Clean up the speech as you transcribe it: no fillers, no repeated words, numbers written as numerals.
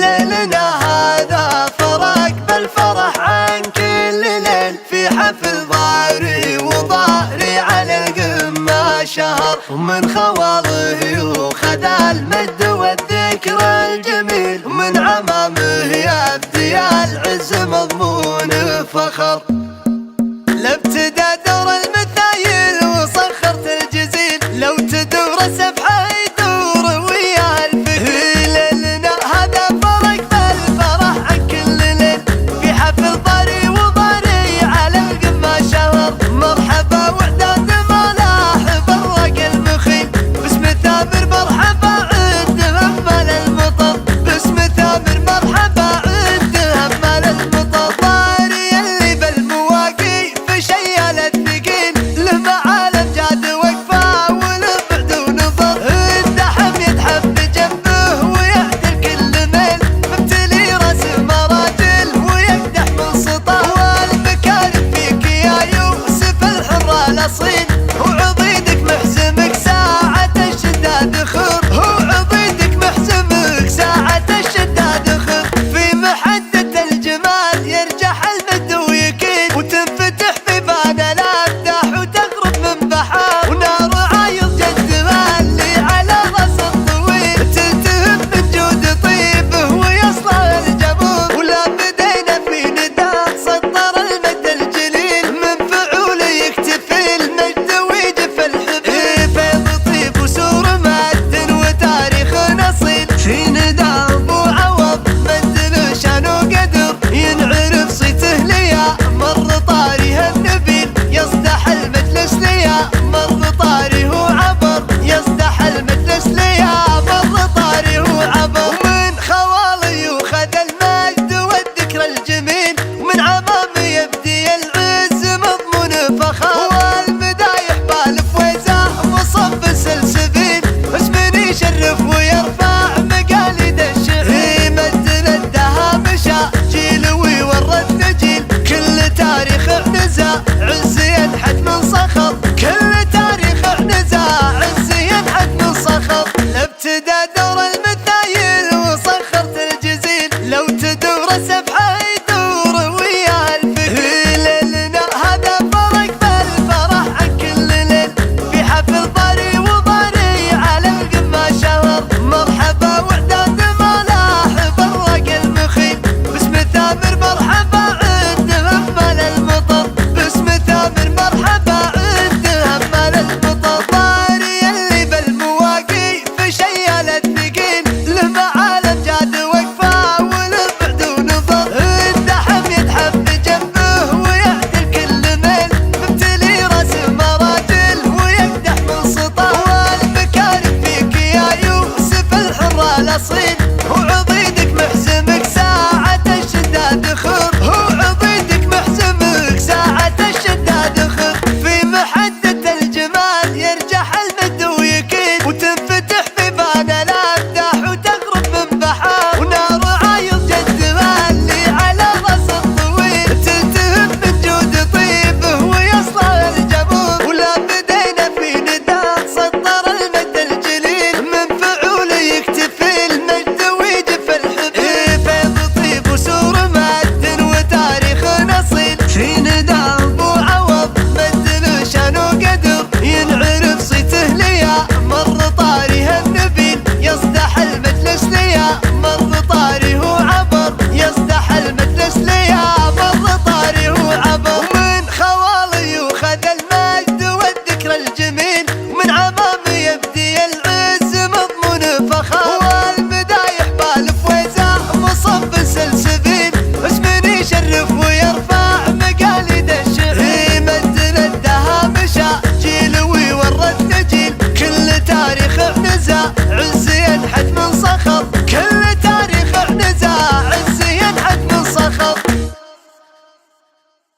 ليلنا هذا فرق بالفرح عن كل ليل، في حفل ظهري وظهري على القمة شهر، ومن خواله يوخذ المجد والذكر الجميل، ومن عمامه يبدي العز مضمون فخر. لابتدى دور المثايل وصخرت الجزيل، لو تدور سبحه يدور ويا الفكر. ليلنا هذا فرق بالفرح عن كل ليل، في حفل ضري وضري على القمة شهر، مرحبا وعداد ملاح برق المخيل، باسم ثامر مرحبا عند همل المطر، باسم ثامر مرحبا عند همل المطر. ضاري اللي بالمواقي في شيال الثقيل، له معالم جاد وقفه ولبعد ونظر، الدحم يدحم بجنبه ويعدل كل ميل، مبتلي راس مراجل ويقدح من سطر، والمكارم فيك يا يوسف الحر الاصيل، وعضيدك محزمك ساعة الشداد خر، وعضيدك محزمك ساعة الشداد خر. في محدة الجمال يرجح المد ويكيد، وتنفتح بيبان الامداح وتغرب من بحار، ونار عايض جدها اللي على راس الطويل، تلتهب من جود طيبه ويصلى الجمهور. ولا بدينا في نداء سطر المجد الجليل، من فعول يكتفي المجد ويجف الحبيب، فيض طيب وسور مد وتاريخ نصيل، في نداء ابو عوض مد له شان وقدر، ينعرف صيته ليا مر طاريه النبيل، يصدح المجلس ليا مر طاريه وعبر، يصدح المجلس ليا مر طاريه وعبر. ومن خوالي يوخذ المجد والذكر الجميل، ومن عمامي يبدي العز مضمون فخر، والمدايح بالفويزه وصب السلسبيل، اسمن يشرف ويرفع مقاليد الشعير، مد الدها مشى جيل ويورث نجيل، كل تاريخ اعنزى عز ينحت من صخر، كل تاريخ اعنزى عز ينحت من صخر. لابتدى دور المثايل وصخرت الجزيل، لو تدور سبحه يدور ويا الفكر. ليلنا هذا فرق بالفرح عن كل ليل، في حفل ضري وضري على القمة شهر، مرحبا وعداد ملاح برق المخيل، باسم ثامر مرحبا عند همل المطر، باسم ثامر مرحبا عند همل المطر. ضاري اللي بالمواقي في شيال الثقيل، له معالم جاد وقفه ولبعد ونظر، الدحم يدحم بجنبه ويعدل كل ميل، مبتلي راس مراجل ويقدح من سطر، والمكارم فيك يا يوسف الحر الاصيل، وعضيدك محزمك ساعة الشداد خر، وعضيدك محزمك ساعة الشداد خر. في محدة الجمال يرجح المد ويكيد، وتنفتح بيبان الامداح وتغرب من بحار، ونار عايض جدها اللي على راس الطويل، تلتهب من جود طيبه ويصلى الجمهور. ولا بدينا في نداء سطر المجد الجليل، من فعول يكتفي المجد ويجف الحبيب، فيض طيب وسور مد وتاريخ نصيل، في نداء ابو عوض مد له شان وقدر، ينعرف صيته ليا مر طاريه النبيل، يصدح المجلس ليا مر طاريه وعبر، يصدح المجلس ليا مر طاريه وعبر. ومن خوالي يوخذ المجد والذكر الجميل، ومن عمامي يبدي العز مضمون فخر، والمدايح بالفويزه وصب السلسبيل، اسمن يشرف ويرفع مقاليد الشعير، مد الدها مشى جيل ويورث نجيل، كل تاريخ اعنزى عز ينحت من صخر.